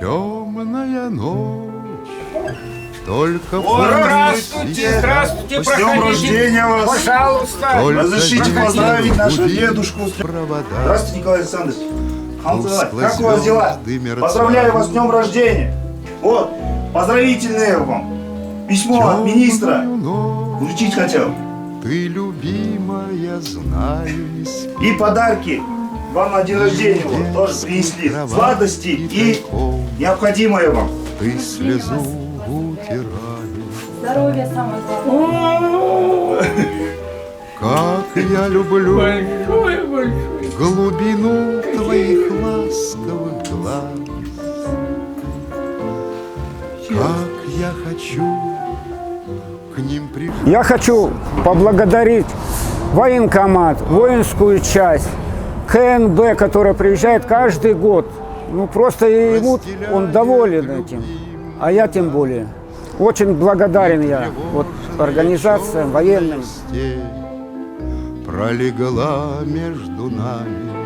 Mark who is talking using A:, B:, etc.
A: Темная ночь, только
B: Здравствуйте, здравствуйте,
C: С днем рождения вас!
B: пожалуйста.
C: Разрешите поздравить нашего
A: гудит
C: дедушку.
A: провода.
C: Здравствуйте, Николай Александрович.
A: Тускло
C: Как у вас дела?
A: звезды мерцают.
C: Поздравляю вас с днем рождения. Вот, поздравительное вам письмо от министра.
A: Темную ночь
C: Вручить хотел.
A: ты, любимая, знаю, не спишь.
C: И подарки вам на день рождения вот, тоже принесли. Сладости и необходимое вам.
A: Ты слезу утираешь.
D: Здоровья самое главное.
A: Как я люблю
B: Большое.
A: глубину твоих ласковых глаз. Как я хочу к ним прижаться.
E: Я хочу поблагодарить военкомат, воинскую часть, КНБ, которая приезжает каждый год. Ну, просто ему он доволен этим, а я тем более. Очень благодарен я вот организациям, военным.
A: Пролегла между нами